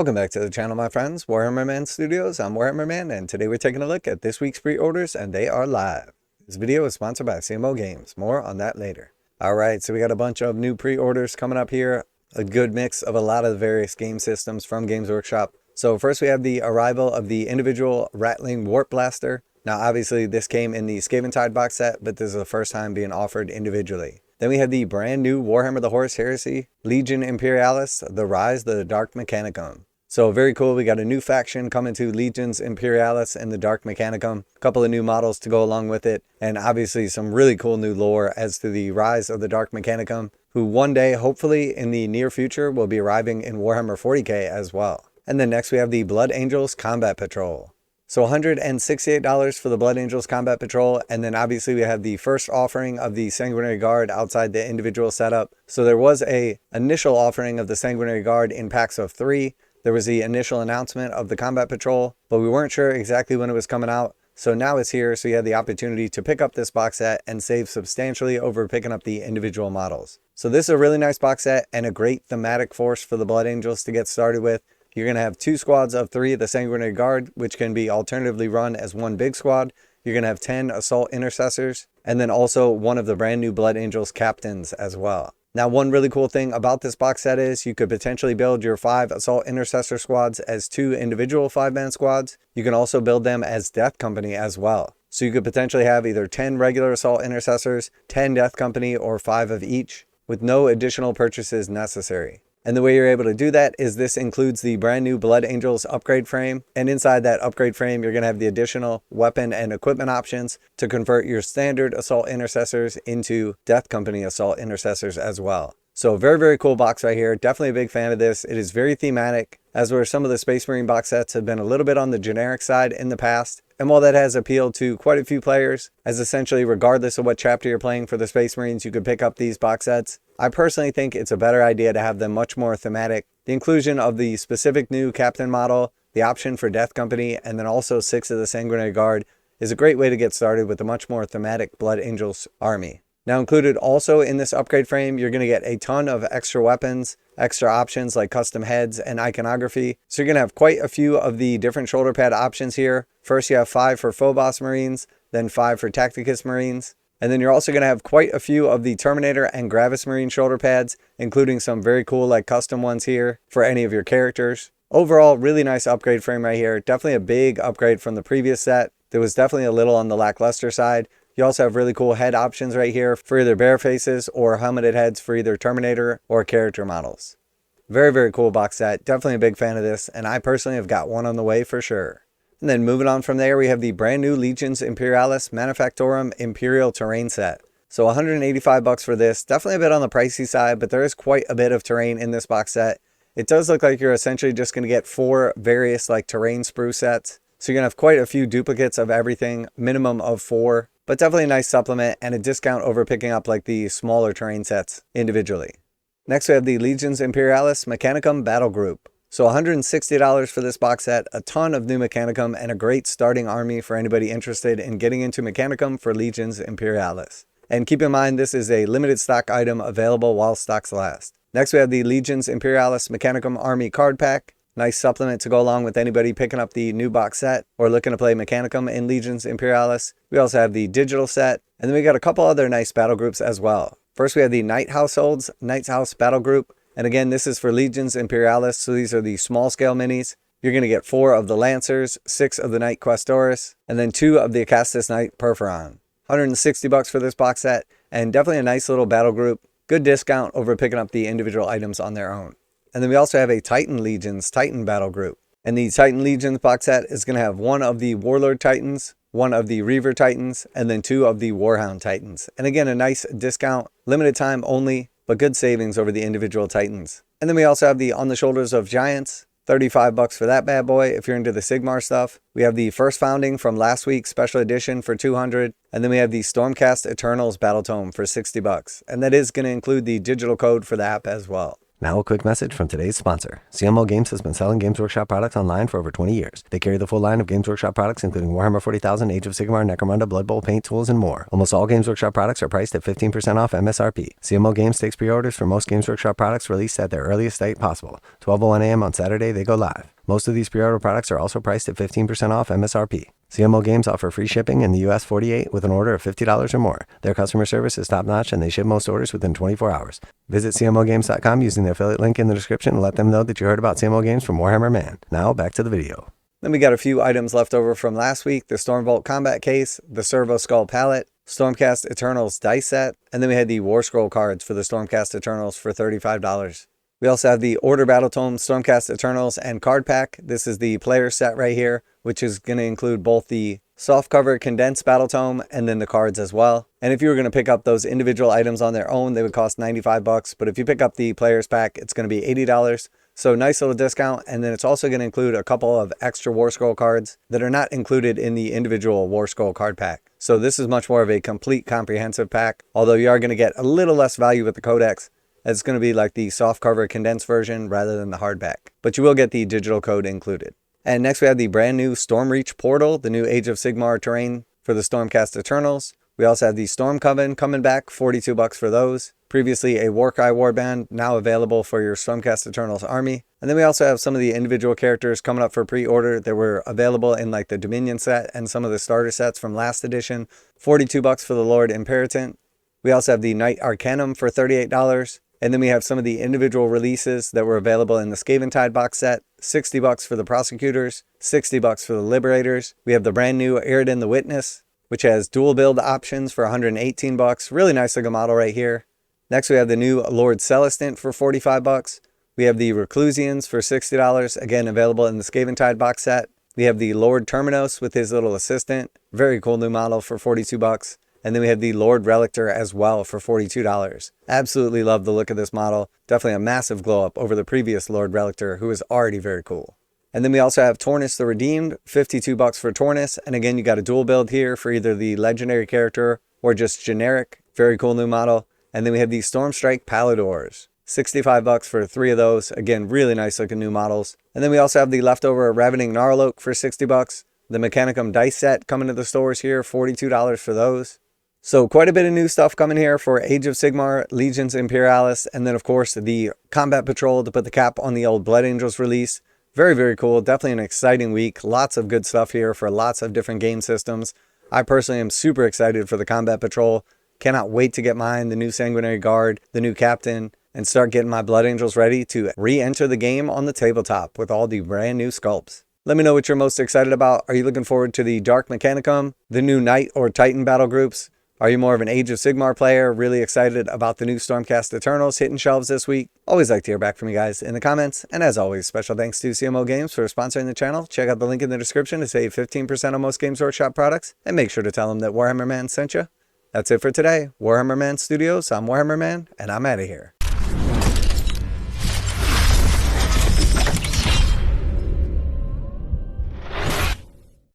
Welcome back to the channel, my friends. Warhammer Man Studios. I'm Warhammer Man, and today we're taking a look at this week's pre-orders, and they are live. This video is sponsored by CMO Games. More on that later. Alright, so we got a bunch of new pre-orders coming up here. A good mix of a lot of the various game systems from Games Workshop. So first we have the arrival of the individual Rattling Warp Blaster. Now obviously this came in the Skaventide box set, but this is the first time being offered individually. Then we have the brand new Warhammer the Horse Heresy, Legion Imperialis, The Rise of the Dark Mechanicum. So very cool, we got a new faction coming to Legions Imperialis and the Dark Mechanicum. A couple of new models to go along with it, and obviously some really cool new lore as to the Rise of the Dark Mechanicum, who one day, hopefully in the near future, will be arriving in Warhammer 40k as well. And then next we have the Blood Angels Combat Patrol. So $168 for the Blood Angels Combat Patrol, and then obviously we have the first offering of the Sanguinary Guard outside the individual setup. So there was a initial offering of the Sanguinary Guard in packs of 3. There was the initial announcement of the Combat Patrol, but we weren't sure exactly when it was coming out. So now it's here, so you had the opportunity to pick up this box set and save substantially over picking up the individual models. So this is a really nice box set and a great thematic force for the Blood Angels to get started with. You're going to have 2 squads of 3 of the Sanguinary Guard, which can be alternatively run as one big squad. You're going to have 10 Assault Intercessors, and then also one of the brand new Blood Angels Captains as well. Now, one really cool thing about this box set is you could potentially build your 5 Assault Intercessor squads as 2 individual 5-man squads. You can also build them as Death Company as well. So you could potentially have either 10 regular Assault Intercessors, 10 Death Company, or 5 of each, with no additional purchases necessary. And the way you're able to do that is this includes the brand new Blood Angels upgrade frame. And inside that upgrade frame, you're going to have the additional weapon and equipment options to convert your standard Assault Intercessors into Death Company Assault Intercessors as well. So very, very cool box right here. Definitely a big fan of this. It is very thematic, as where some of the Space Marine box sets have been a little bit on the generic side in the past. And while that has appealed to quite a few players, as essentially regardless of what chapter you're playing for the Space Marines, you could pick up these box sets, I personally think it's a better idea to have them much more thematic. The inclusion of the specific new Captain model, the option for Death Company, and then also 6 of the Sanguinary Guard is a great way to get started with a much more thematic Blood Angels army. Now included also in this upgrade frame, you're going to get a ton of extra weapons, extra options like custom heads and iconography. So you're going to have quite a few of the different shoulder pad options here. First you have 5 for Phobos Marines, then 5 for Tacticus Marines. And then you're also going to have quite a few of the Terminator and Gravis Marine shoulder pads, including some very cool like custom ones here for any of your characters. Overall, really nice upgrade frame right here. Definitely a big upgrade from the previous set. There was definitely a little on the lackluster side. You also have really cool head options right here for either bare faces or helmeted heads for either Terminator or character models. Very, very cool box set. Definitely a big fan of this, and I personally have got one on the way for sure. And then moving on from there, we have the brand new Legions Imperialis Manufactorum Imperial Terrain Set. So $185 for this. Definitely a bit on the pricey side, but there is quite a bit of terrain in this box set. It does look like you're essentially just going to get 4 various like terrain sprue sets. So you're going to have quite a few duplicates of everything, minimum of 4. But definitely a nice supplement and a discount over picking up like the smaller terrain sets individually. Next we have the Legions Imperialis Mechanicum Battle Group. So $160 for this box set, a ton of new Mechanicum, and a great starting army for anybody interested in getting into Mechanicum for Legions Imperialis. And keep in mind this is a limited stock item available while stocks last. Next we have the Legions Imperialis Mechanicum Army Card Pack. Nice supplement to go along with anybody picking up the new box set or looking to play Mechanicum in Legions Imperialis. We also have the digital set, and then we got a couple other nice battle groups as well. First we have the Knight Households, Knight's House Battle Group, and again this is for Legions Imperialis, so these are the small scale minis. You're going to get 4 of the Lancers, 6 of the Knight Questoris, and then 2 of the Acastus Knight Perforon. $160 for this box set, and definitely a nice little battle group. Good discount over picking up the individual items on their own. And then we also have a Titan Legions Titan Battle Group. And the Titan Legions box set is going to have 1 of the Warlord Titans, 1 of the Reaver Titans, and then 2 of the Warhound Titans. And again, a nice discount, limited time only, but good savings over the individual Titans. And then we also have the On the Shoulders of Giants, $35 for that bad boy if you're into the Sigmar stuff. We have the First Founding from last week's special edition for $200. And then we have the Stormcast Eternals Battle Tome for $60. And that is going to include the digital code for the app as well. Now a quick message from today's sponsor. CMO Games has been selling Games Workshop products online for over 20 years. They carry the full line of Games Workshop products including Warhammer 40,000, Age of Sigmar, Necromunda, Blood Bowl, paint tools, and more. Almost all Games Workshop products are priced at 15% off MSRP. CMO Games takes pre-orders for most Games Workshop products released at their earliest date possible. 12:01 a.m. on Saturday, they go live. Most of these pre-order products are also priced at 15% off MSRP. CMO Games offer free shipping in the US 48 with an order of $50 or more. Their customer service is top-notch and they ship most orders within 24 hours. Visit CMOGames.com using the affiliate link in the description and let them know that you heard about CMO Games from Warhammer Man. Now, back to the video. Then we got a few items left over from last week. The Stormbolt Combat Case, the Servo Skull Palette, Stormcast Eternals Dice Set, and then we had the War Scroll cards for the Stormcast Eternals for $35. We also have the Order Battle Tome, Stormcast Eternals, and Card Pack. This is the player set right here, which is going to include both the softcover condensed Battle Tome and then the cards as well. And if you were going to pick up those individual items on their own, they would cost $95. But if you pick up the players pack, it's going to be $80. So nice little discount. And then it's also going to include a couple of extra War Scroll cards that are not included in the individual War Scroll card pack. So this is much more of a complete comprehensive pack, although you are going to get a little less value with the codex. It's going to be like the softcover condensed version rather than the hardback. But you will get the digital code included. And next we have the brand new Stormreach Portal, the new Age of Sigmar terrain for the Stormcast Eternals. We also have the Storm Coven coming back, $42 for those. Previously a warcry warband, now available for your Stormcast Eternals army. And then we also have some of the individual characters coming up for pre-order that were available in like the Dominion set and some of the starter sets from last edition. $42 for the Lord Imperator. We also have the Knight Arcanum for $38. And then we have some of the individual releases that were available in the Scaventide box set. $60 for the Prosecutors, $60 for the Liberators. We have the brand new Eridan the Witness, which has dual build options for $118. Really nice looking model right here. Next we have the new Lord Celestant for $45. We have the Reclusians for $60, again available in the Scaventide box set. We have the Lord Terminos with his little assistant. Very cool new model for $42. And then we have the Lord Relictor as well for $42. Absolutely love the look of this model. Definitely a massive glow up over the previous Lord Relictor, who is already very cool. And then we also have Tornus the Redeemed, $52 for Tornus. And again, you got a dual build here for either the legendary character or just generic. Very cool new model. And then we have the Stormstrike Paladors, $65 for 3 of those. Again, really nice looking new models. And then we also have the leftover Ravening Gnarloak for $60. The Mechanicum dice set coming to the stores here, $42 for those. So quite a bit of new stuff coming here for Age of Sigmar, Legions Imperialis, and then of course the Combat Patrol to put the cap on the old Blood Angels release. Very, very cool. Definitely an exciting week. Lots of good stuff here for lots of different game systems. I personally am super excited for the Combat Patrol. Cannot wait to get mine, the new Sanguinary Guard, the new Captain, and start getting my Blood Angels ready to re-enter the game on the tabletop with all the brand new sculpts. Let me know what you're most excited about. Are you looking forward to the Dark Mechanicum, the new Knight or Titan battle groups? Are you more of an Age of Sigmar player, really excited about the new Stormcast Eternals hitting shelves this week? Always like to hear back from you guys in the comments. And as always, special thanks to CMO Games for sponsoring the channel. Check out the link in the description to save 15% on most Games Workshop products. And make sure to tell them that Warhammer Man sent you. That's it for today. Warhammer Man Studios, I'm Warhammer Man, and I'm out of here.